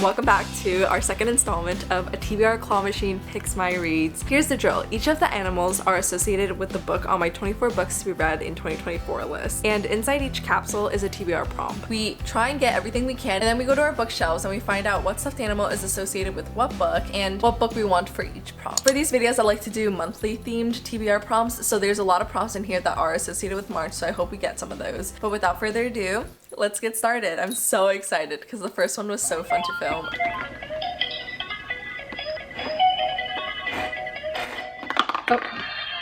welcome back to our second installment of a TBR Claw Machine Picks My Reads. Here's the drill. Each of the animals are associated with the book on my 24 books to be read in 2024 list. And inside each capsule is a TBR prompt. We try and get everything we can, and then we go to our bookshelves and we find out what stuffed animal is associated with what book and what book we want for each prompt. For these videos, I like to do monthly themed TBR prompts, so there's a lot of prompts in here that are associated with March, so I hope we get some of those. But without further ado, let's get started. I'm so excited because the first one was so fun to film. Oh.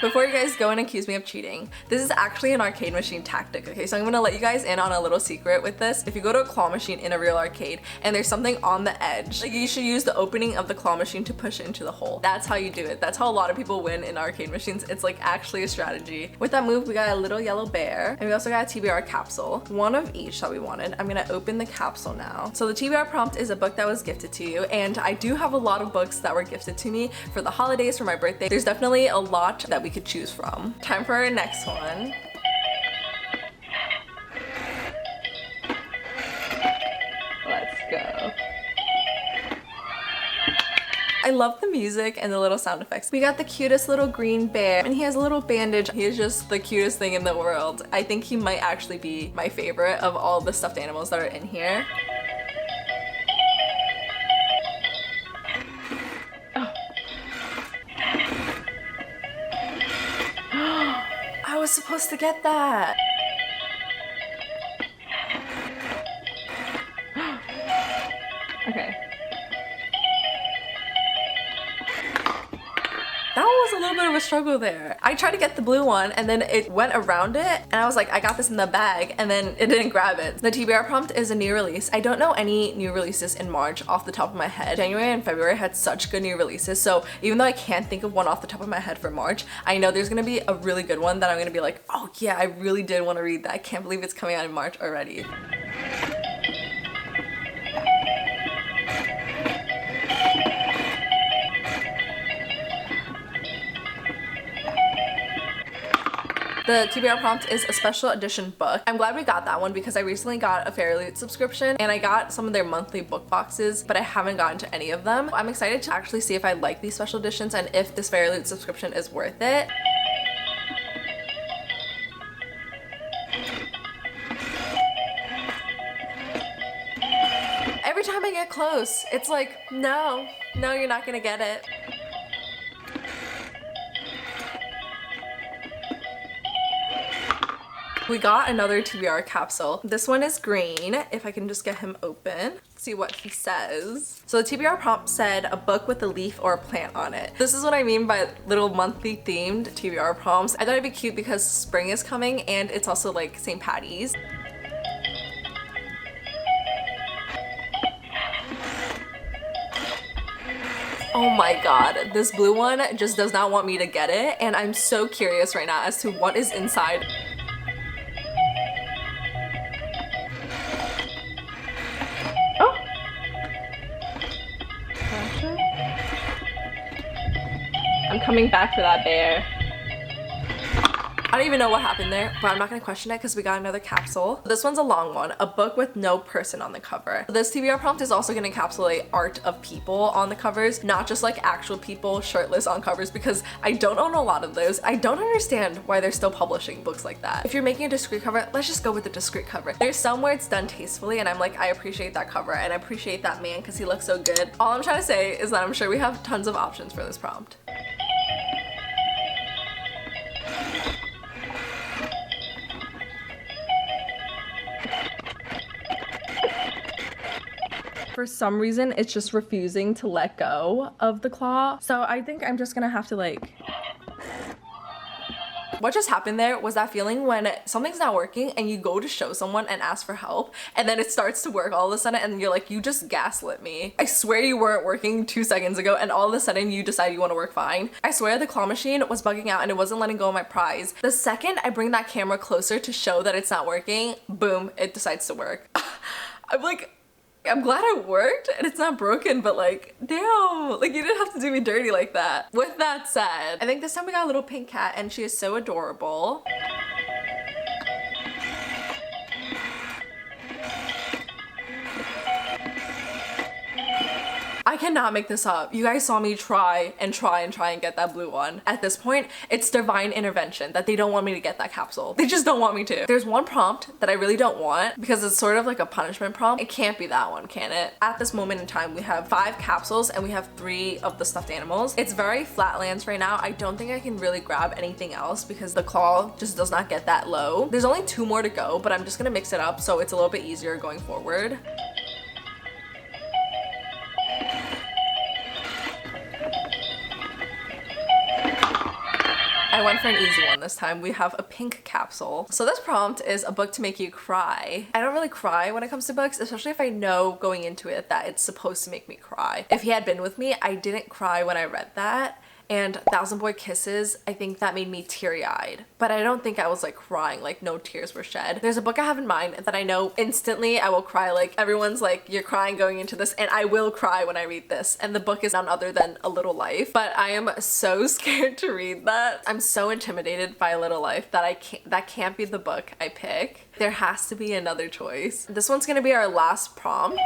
Before you guys go and accuse me of cheating, this is actually an arcade machine tactic, okay? So I'm gonna let you guys in on a little secret with this. If you go to a claw machine in a real arcade and there's something on the edge, like, you should use the opening of the claw machine to push it into the hole. That's how you do it. That's how a lot of people win in arcade machines. It's like actually a strategy. With that move, we got a little yellow bear, and we also got a TBR capsule, one of each that we wanted. I'm gonna open the capsule now. So the TBR prompt is a book that was gifted to you, and I do have a lot of books that were gifted to me for the holidays, for my birthday. There's definitely a lot that we could choose from. Time for our next one. Let's go. I love the music and the little sound effects. We got the cutest little green bear, and he has a little bandage. He is just the cutest thing in the world. I think he might actually be my favorite of all the stuffed animals that are in here. I was supposed to get that. Okay. That was a little bit of a struggle there. I tried to get the blue one and then it went around it, and I was like, I got this in the bag, and then it didn't grab it. The TBR prompt is a new release. I don't know any new releases in March off the top of my head. January and February had such good new releases, so even though I can't think of one off the top of my head for March, I know there's gonna be a really good one that I'm gonna be like, oh yeah, I really did want to read that. I can't believe it's coming out in March already. The TBR prompt is a special edition book. I'm glad we got that one because I recently got a Fairy Loot subscription and I got some of their monthly book boxes, but I haven't gotten to any of them. I'm excited to actually see if I like these special editions and if this Fairy Loot subscription is worth it. Every time I get close, it's like, no, you're not gonna get it. We got another TBR capsule. This one is green. If I can just get him open, see what he says. So the TBR prompt said a book with a leaf or a plant on it. This is what I mean by little monthly themed TBR prompts. I thought it'd be cute because spring is coming and it's also like St. Patty's. Oh my god, this blue one just does not want me to get it, and I'm so curious right now as to what is inside. I'm coming back for that bear. I don't even know what happened there, but I'm not gonna question it because we got another capsule. This one's a long one, a book with no person on the cover. This TBR prompt is also gonna encapsulate art of people on the covers, not just like actual people shirtless on covers, because I don't own a lot of those. I don't understand why they're still publishing books like that. If you're making a discreet cover, let's just go with the discreet cover. There's some where it's done tastefully and I'm like, I appreciate that cover and I appreciate that man because he looks so good. All I'm trying to say is that I'm sure we have tons of options for this prompt. For some reason, it's just refusing to let go of the claw. So I think I'm just gonna have to like... What just happened there was that feeling when something's not working and you go to show someone and ask for help and then it starts to work all of a sudden and you're like, you just gaslit me. I swear you weren't working 2 seconds ago and all of a sudden you decide you want to work fine. I swear the claw machine was bugging out and it wasn't letting go of my prize. The second I bring that camera closer to show that it's not working, boom, it decides to work. I'm like, I'm glad it worked and it's not broken, but like, damn, like you didn't have to do me dirty like that. With that said, I think this time we got a little pink cat and she is so adorable. cannot make this up. You guys saw me try and get that blue one. At this point, it's divine intervention that they don't want me to get that capsule. They just don't want me to. There's one prompt that I really don't want because it's sort of like a punishment prompt. It can't be that one, can it? At this moment in time, we have 5 capsules and we have 3 of the stuffed animals. It's very flatlands right now. I don't think I can really grab anything else because the claw just does not get that low. There's only 2 more to go, but I'm just gonna mix it up so it's a little bit easier going forward. I went for an easy one this time. We have a pink capsule. So this prompt is a book to make you cry. I don't really cry when it comes to books, especially if I know going into it that it's supposed to make me cry. If he had been with me, I didn't cry when I read that. And Thousand Boy Kisses, I think that made me teary-eyed. But I don't think I was like crying, like no tears were shed. There's a book I have in mind that I know instantly I will cry. Like everyone's like, you're crying going into this, and I will cry when I read this. And the book is none other than A Little Life. But I am so scared to read that. I'm so intimidated by A Little Life that that can't be the book I pick. There has to be another choice. This one's gonna be our last prompt.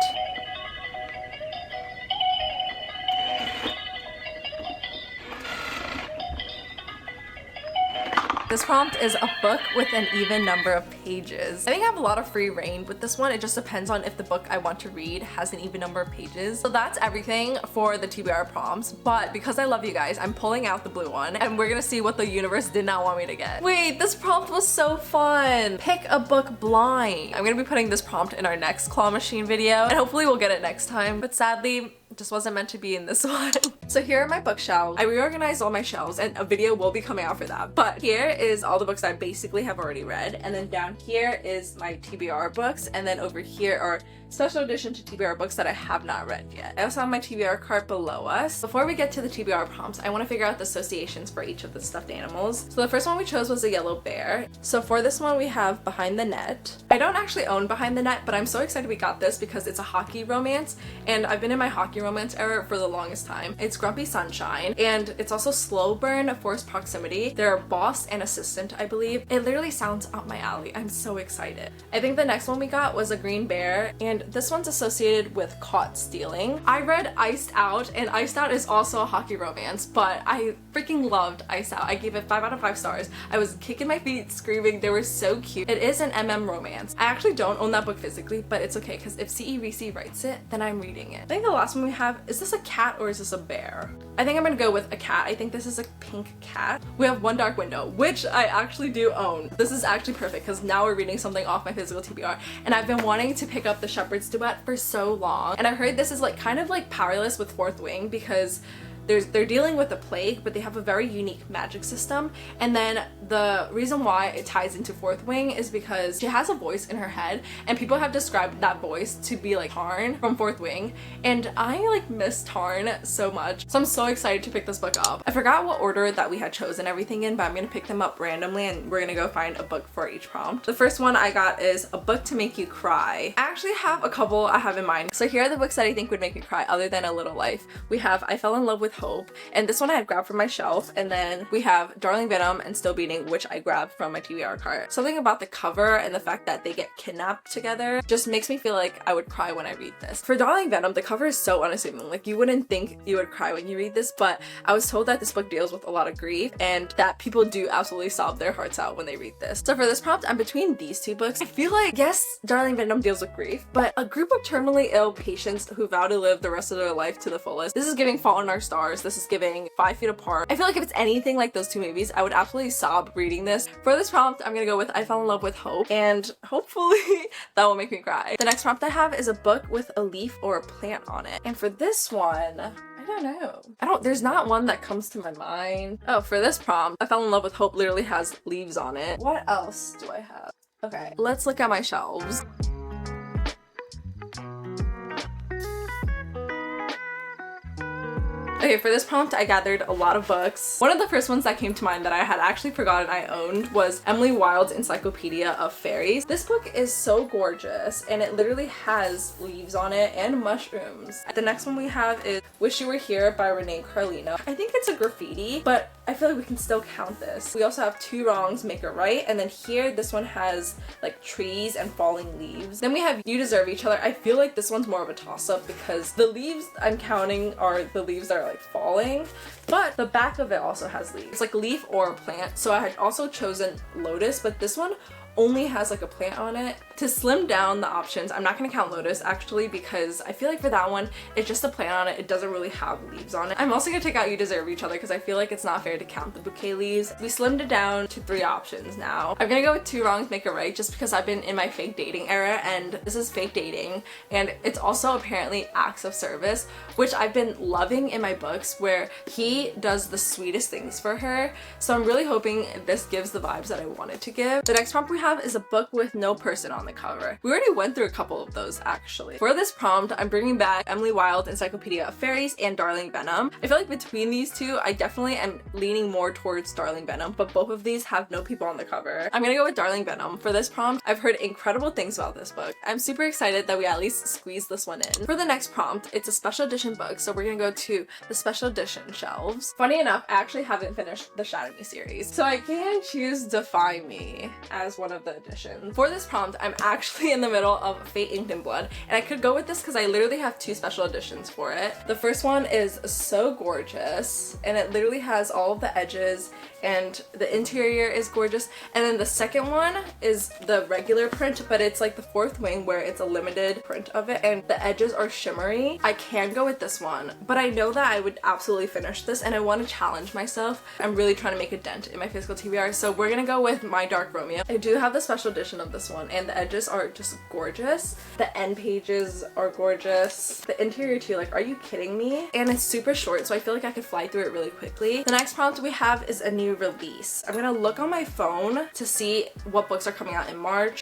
This prompt is a book with an even number of pages. I think I have a lot of free reign with this one. It just depends on if the book I want to read has an even number of pages. So that's everything for the TBR prompts. But because I love you guys, I'm pulling out the blue one and we're gonna see what the universe did not want me to get. Wait, this prompt was so fun. Pick a book blind. I'm gonna be putting this prompt in our next claw machine video and hopefully we'll get it next time. But sadly, it just wasn't meant to be in this one. So here are my bookshelves. I reorganized all my shelves and a video will be coming out for that. But here is all the books I basically have already read. And then down here is my TBR books. And then over here are special edition to TBR books that I have not read yet. I also have my TBR cart below us. Before we get to the TBR prompts, I want to figure out the associations for each of the stuffed animals. So the first one we chose was a yellow bear. So for this one we have Behind the Net. I don't actually own Behind the Net, but I'm so excited we got this because it's a hockey romance and I've been in my hockey romance era for the longest time. It's Grumpy Sunshine and it's also Slow Burn, Forced Proximity. They're boss and assistant, I believe. It literally sounds up my alley. I'm so excited. I think the next one we got was a green bear and this one's associated with caught stealing. I read Iced Out and Iced Out is also a hockey romance, but I freaking loved Iced Out. I gave it 5 out of 5 stars. I was kicking my feet screaming. They were so cute. It is an romance. I actually don't own that book physically, but it's okay because if C.E. Ricci writes it, then I'm reading it. I think the last one we have, is this a cat or is this a bear? I think I'm gonna go with a cat. I think this is a pink cat. We have One Dark Window, which I actually do own. This is actually perfect because now we're reading something off my physical TBR and I've been wanting to pick up the Shepherd's Duet for so long. And I heard this is like kind of like powerless with Fourth Wing because they're dealing with a plague, but they have a very unique magic system. And then the reason why it ties into Fourth Wing is because she has a voice in her head and people have described that voice to be like Tarn from Fourth Wing. And I like miss Tarn so much. So I'm so excited to pick this book up. I forgot what order that we had chosen everything in, but I'm gonna pick them up randomly and we're gonna go find a book for each prompt. The first one I got is A Book to Make You Cry. I actually have a couple I have in mind. So here are the books that I think would make me cry other than A Little Life. We have I Fell in Love with Hope, and this one I had grabbed from my shelf, and then we have Darling Venom and Still Beating, which I grabbed from my TBR cart. Something about the cover and the fact that they get kidnapped together just makes me feel like I would cry when I read this. For Darling Venom, the cover is so unassuming. Like you wouldn't think you would cry when you read this, but I was told that this book deals with a lot of grief and that people do absolutely sob their hearts out when they read this. So for this prompt, I'm between these 2 books. I feel like, yes, Darling Venom deals with grief, but a group of terminally ill patients who vow to live the rest of their life to the fullest. This is giving Fault in Our Stars. This is giving 5 Feet Apart. I feel like if it's anything like those 2 movies, I would absolutely sob reading this. For this prompt, I'm gonna go with I Fell in Love with Hope, and hopefully that will make me cry. The next prompt I have is a book with a leaf or a plant on it. And for this one, I don't know. There's not one that comes to my mind. Oh, for this prompt, I Fell in Love with Hope literally has leaves on it. What else do I have? Okay, let's look at my shelves. Okay, for this prompt, I gathered a lot of books. One of the first ones that came to mind that I had actually forgotten I owned was Emily Wilde's Encyclopedia of Fairies. This book is so gorgeous and it literally has leaves on it and mushrooms. The next one we have is Wish You Were Here by Renee Carlino. I think it's a graffiti, but I feel like we can still count this. We also have 2 wrongs make a right, and then here this one has like trees and falling leaves. Then we have you deserve each other. I feel like this one's more of a toss-up because the leaves I'm counting are the leaves that are like falling, but the back of it also has leaves. It's like leaf or a plant. So I had also chosen lotus, but this one only has like a plant on it. To slim down the options, I'm not gonna count lotus actually because I feel like for that one, it's just a plant on it. It doesn't really have leaves on it. I'm also gonna take out you deserve each other because I feel like it's not fair to count the bouquet leaves. We slimmed it down to 3 options now. I'm gonna go with 2 wrongs make a right just because I've been in my fake dating era and this is fake dating, and it's also apparently acts of service, which I've been loving in my books where he does the sweetest things for her. So I'm really hoping this gives the vibes that I wanted to give. The next prompt we have is a book with no person on the cover. We already went through a couple of those actually. For this prompt, I'm bringing back Emily Wilde Encyclopedia of Fairies and Darling Venom. I feel like between these two, I definitely am leaning more towards Darling Venom, but both of these have no people on the cover. I'm gonna go with Darling Venom. For this prompt, I've heard incredible things about this book. I'm super excited that we at least squeezed this one in. For the next prompt, it's a special edition book, so we're gonna go to the special edition shelves. Funny enough, I actually haven't finished the Shadow Me series, so I can choose Defy Me as one of the editions. For this prompt, I'm actually in the middle of Fate Inked in Blood, and I could go with this because I literally have 2 special editions for it. The first one is so gorgeous, and it literally has all of the edges, and the interior is gorgeous. And then the second one is the regular print, but it's like the 4th wing where it's a limited print of it, and the edges are shimmery. I can go with this one, but I know that I would absolutely finish this, and I want to challenge myself. I'm really trying to make a dent in my physical TBR, so we're gonna go with My Dark Romeo. I do have the special edition of this one, and the edges are just gorgeous. The end pages are gorgeous. The interior too, like, are you kidding me? And it's super short, so I feel like I could fly through it really quickly. The next prompt we have is a new release. I'm gonna look on my phone to see what books are coming out in March.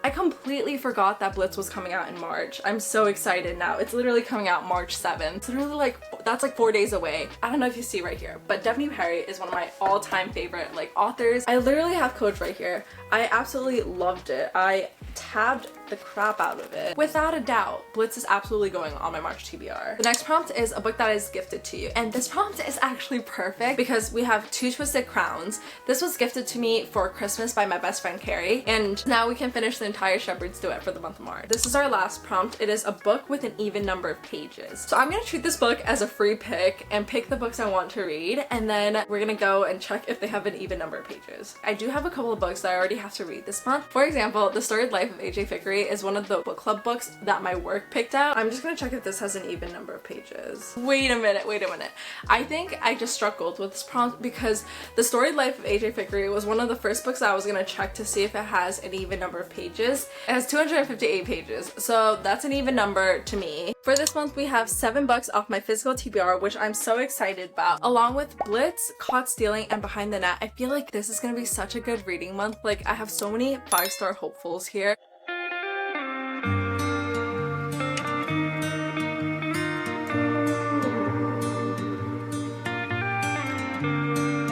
I completely forgot that Blitz was coming out in March. I'm so excited now. It's literally coming out March 7th. It's literally like, that's like 4 days away. I don't know if you see right here, but Daphne Perry is one of my all-time favorite like authors. I literally have codes right here. I absolutely loved it. I tabbed the crap out of it. Without a doubt, Blitz is absolutely going on my March TBR. The next prompt is a book that is gifted to you, and this prompt is actually perfect because we have 2 Twisted Crowns. This was gifted to me for Christmas by my best friend Carrie, and now we can finish the entire Shepherd's Duet for the month of March. This is our last prompt. It is a book with an even number of pages. So I'm gonna treat this book as a free pick and pick the books I want to read, and then we're gonna go and check if they have an even number of pages. I do have a couple of books that I already have to read this month. For example, The Storied Life of AJ Fickery is one of the book club books that my work picked out. I'm just gonna check if this has an even number of pages. Wait a minute. I think I just struck gold with this prompt because The Storied Life of AJ Fickery was one of the first books that I was gonna check to see if it has an even number of pages. It has 258 pages, so that's an even number to me. For this month, we have 7 books off my physical TBR, which I'm so excited about, along with Blitz, Caught Stealing, and Behind the Net. I feel like this is gonna be such a good reading month. Like, I have so many 5-star hopefuls here.